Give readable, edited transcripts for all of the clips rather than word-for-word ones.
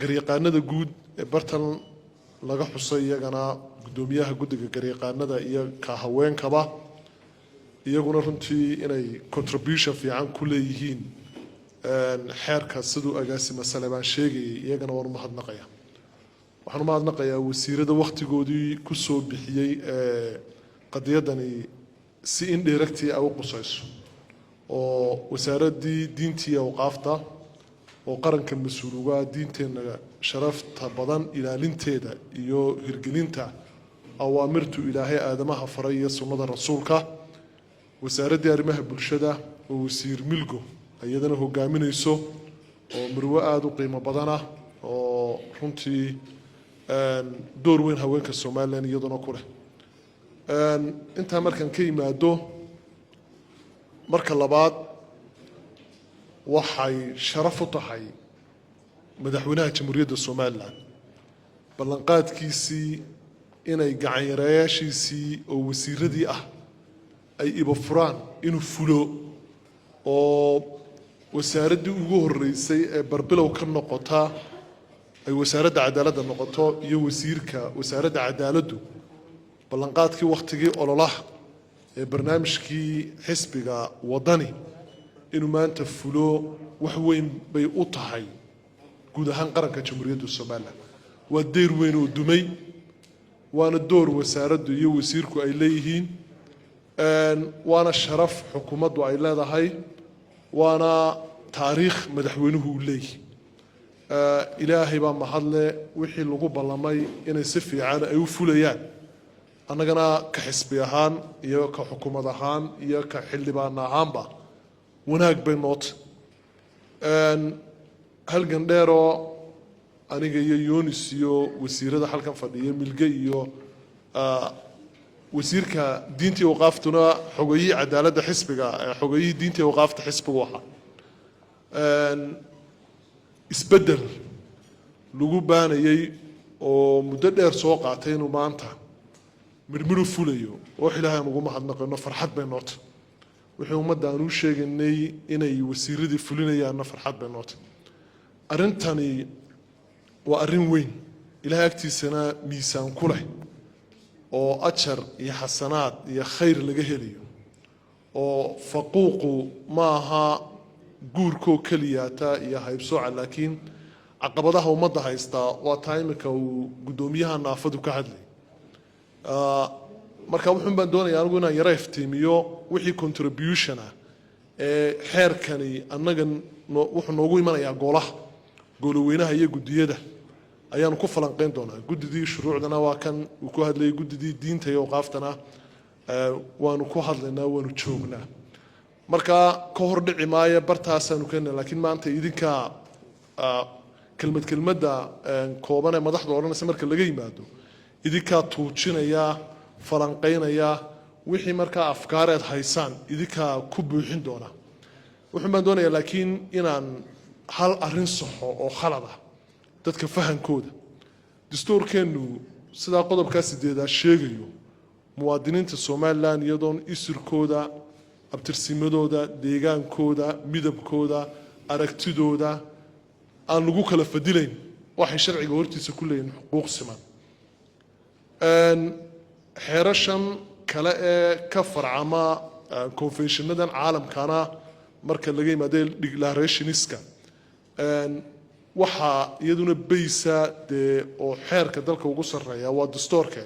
garyaqaanada guud ee bartan laga xusay iyagana gudoomiyaha guddiga garyaqaanada iyo ka haweenkaba iyaguna runtii inay contribution fiican ku leeyihiin xeerka siduu agaasima Salebaan sheegayay iyagana waan mahadnaqayaa waxaan mahadnaqayaa wasiirada waqtigoodii ku soo bixiyay qadiyadani si indirectly ay u qusayso oo wasaaradii diinta iyo awqaafta oo qaranka mas'uuluga diinteena sharafta badan ilaalinteeda iyo hirgelinta awaamirtu ilaahay aadamaha faray iyo sunnada rasuulka wasaaradii arrimaha bulshada oo wasiir milgo ayadana hogaaminayso oo marwo aad u qiimo badan ah oo runtii door weyn haweenka Soomaaliland iyaduna ku leh inta markan ka yimaado marka labaad waxay sharaf u tahay madaxweynaha jamhuuriyadda Soomaaliland ballanqaadkiisii inay gacan yareeyaashiisii oo wasiiradii ah ay iba furaan inuu fulo oo wasaaradii ugu horeysay ee barbilow ka noqota ay wasaaradda cadaaladda noqoto iyo wasiirka wasaaradda cadaaladdu ballanqaadkii waqtigii ololaha ee barnaamijkii xisbiga wadani inuu maanta fulo wax weyn bay u tahay guud ahaan qaranka jamhuuriyadda Soomaaliland waa deer weyn oo dumay waana door wasaaraddu iyo wasiirku ay leeyihiin waana sharaf xukuumaddu ay leedahay waana taariikh madaxweynuhu u leeyahay ilaahay baa mahadle wixii lagu ballamay inay si fiican ay u fulayaan annagana ka xisbi ahaan iyo ka xukuumad ahaan iyo ka xildhibaan ahaanba wanaag bay noot halgan dheeroo aniga iyo Yoonis iyo wasiirada halkan fadhiya milge iyo wasiirka diinta iyo waqaaftuna xogeeyay cadaaladda xisbiga xogeeyay diinta iyo waqaafta xisbiga waxa isbedel lagu baanayay oo muddo dheer soo qaatay inuu maanta midmiru fulayo oo Ilaahay ugu mahadnaqayno farxad bay noot wixii ummadda aanu sheegnay inay wasiiradii fulinayaan farxad bay noot arintani waa arrin weyn Ilaahay agtiisana miisaan ku leh oo ajar iyo xasanaad iyo khayr laga helayo oo faquuqu maaha guurko kaliyaata iyo haybsooca laakiin caqabadaha ummadda haysta waa taymika uu gudoomiyaha naafadu ka hadlay marka wuxuu baan doonayaa anigu inaan yara iftiimiyo wixii contribution ah ee xeerkani annaga wuxuu noogu imanayaa golaha goloweynaha iyo gudiyada ayaan ku falanqeyn doonaa gudidii shuruucdana waa kan uu ku hadlay gudidii diinta iyo waqaaftana waanu ku hadlaynaa waanu joognaa marka ka hor dhici maayo bartaasaanu keenay laakiin maanta idinka kelmadda kooban ee madaxda oranaysa marka laga yimaado idinka tuujinaya falanqeynaya wixii marka afkaareed haysaan idinka ku buuxin doona wuxuu baan doonayaa laakiin inaan hal arrin saxo oo khalad ah dadka fahankooda dastuurkeenu sida qodobka 8 sheegayo muwaadiniinta Soomaaliland iyadoon isirkooda abtirsimadooda deegaankooda midabkooda aragtidooda aan lagu kala fadilayn waxay sharciga hortiisa ku leeyihiin xuquuq siman xeerashan kale ee ka farcama conventionadan caalamkana marka laga yimaado declarationiska waxa iyaduna baysa oo xeerka dalka ugu sareeya waa dastuurka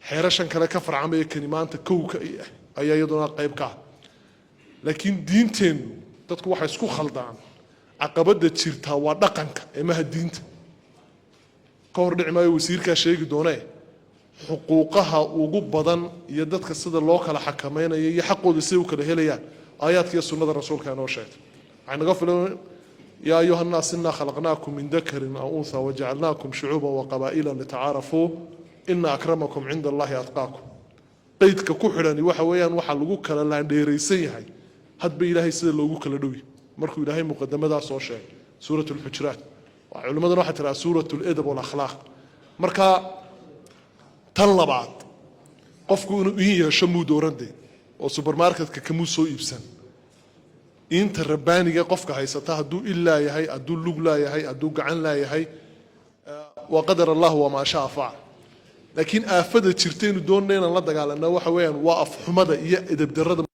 xeerashan kale ka farcamay kalimaanta kowka ayaa iyaduna qayb ka laakiin diinteenu dadku waxay isku khaldaan caqabada jirta waa dhaqanka ee diinta ka hor dhici maayo wasiirka sheegi doonee xuquuqaha ugu badan iyo dadka sida loo kala xakameeyo iyo xaqooda si uu kala helayaan aayaadka iyo sunnada rasuulka inoo sheegay waxaan naga filan يا أيها الناس إنا خلقناكم من ذكر أو أنثى وجعلناكم شعوبا وقبائل لتعارفوا إن أكرمكم عند الله أتقاكم قيدك كحراني وحويان وحلقوك لله ديريسيهاي هاد بإلهي سيد لوقوك لدوي مركو إلهي مقدمة دا صوشي سورة الحجرات وعلماء راحت ترى سورة الأدب والأخلاق مركا تلا بعض قفكو إيه شمو دوراندي وسوبر ماركت كمو سو إبسان inta rabbaaniga qofka haysata haduu ilaa yahay haduu lug laa yahay haduu gacan laa yahay وقدر الله وما شاء فعل لكن آفة تشرتين دون نين الله دقالنا وحويان وقف حمدة إذا بدرد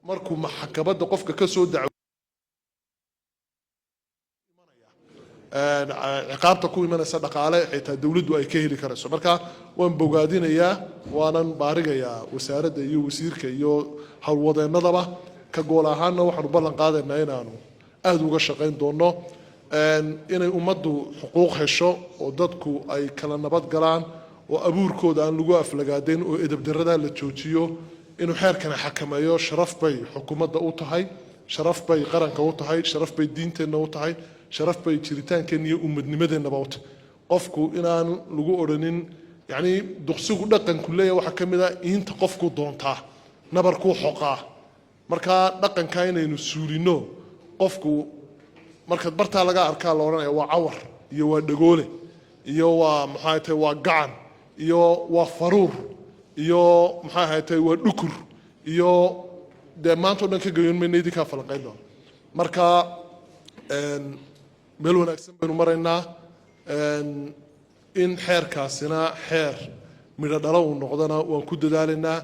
markuu maxkamadda qofka ka soo daco ciqaabta ku imanaysa dhaqaale xitaa dawladdu ay ka heli karayso marka waan bogaadinayaa waanan baarigayaa wasaaradda iyo wasiirka iyo howlwadeennadaba ka gool ahaanna waxaanu ballan qaadaynaa inaanu aad uga shaqayn doono inay ummaddu xuquuq hesho oo dadku ay kala nabad galaan oo abuurkooda aan lagu aflagaadayn oo edabdarrada la joojiyo inuu xeerkana xakameeyo sharaf bay xukuumadda u tahay sharaf bay qaranka u tahay sharaf bay diinteenna u tahay sharaf bay jiritaankeenna iyo ummadnimadeennaba u tahay qofku inaan lagu odhanin yacni duqsigu dhaqanku leeyahay waxaa ka mid ah inta qofku doontaa nabarkuu xoqaa markaa dhaqankaa inaynu suulinno qofku markaad bartaa laga arkaa la odhanaya waa cawar iyo waa dhagoole iyo waa maxay tahay waa gacan iyo waa faruur iyo maxay ahayd waa dhukur iyo de maanta dhan ka gayoon meena idinka falanqayn doon marka meel wanaagsan baynu maraynaa in xeerkaasina xeer midho dhalo uu noqdana waan ku dadaalaynaa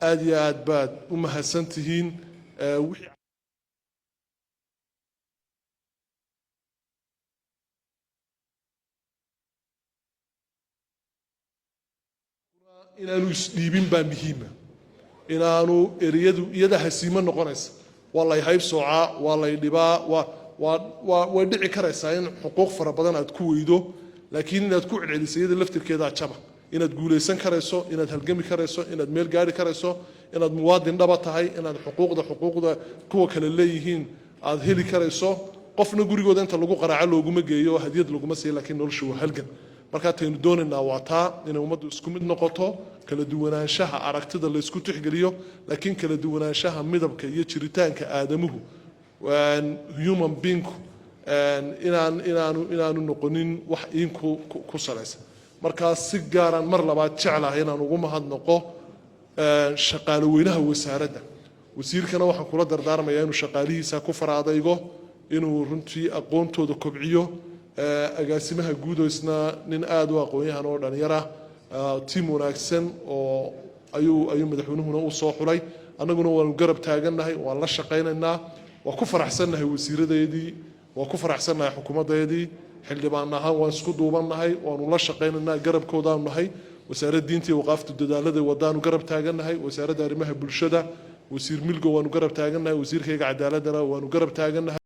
aad iyo aad baad u mahadsan tihiin inaanu isdhiibin baa muhiima inaanu eriyadu iyada hasiimo noqonaysa waa lay hayb soocaa waa lay dhibaa way dhici karaysaa in xuquuq fara badan aad ku weydo laakiin inaad ku celcelisay iyada laftirkeedaa jaba inaad guulaysan karayso inaad halgami karayso inaad meel gaari karayso inaad muwaadin dhaba tahay inaad xuquuqda kuwa kale leeyihiin aad heli karayso qofna gurigooda inta lagu qaraaco looguma geeyo hadiyad laguma siiyo laakiin noloshu waa halgan marka taynu doonaynaa waa taa inay ummaddu isku mid noqoto kala duwanaanshaha aragtida la isku tixgeliyo laakiin kala duwanaanshaha midabka iyo jiritaanka aadamuhu human beingku inaanu noqonin wax iinku ku salaysan markaa si gaaraan mar labaad jeclahay inaan ugu mahadnaqo shaqaale weynaha wasaaradda wasiirkana waxaan kula dardaarmayaa inuu shaqaalihiisa ku faraadaygo inuu runtii aqoontooda kobciyo agaasimaha guudoysna nin aad u aqoon-yahan oo dhalinyara tiim wanaagsan oo ayuu madaxweynuhuna u soo xulay annaguna waanu garab taagannahay waan la shaqaynaynaa waa ku faraxsannahay wasiiradeedii waa ku faraxsannahay xukuumaddeedii xildhibaan ahaan waan isku duubannahay waanu la shaqaynaynaa garabkoodaanu nahay wasaaradda diinta iyo waqaafta dadaalada wadaanu garab taagannahay wasaaradda arrimaha bulshada wasiir milgo waanu garab taagannahay wasiirkayga cadaaladana waanu garab taagannahay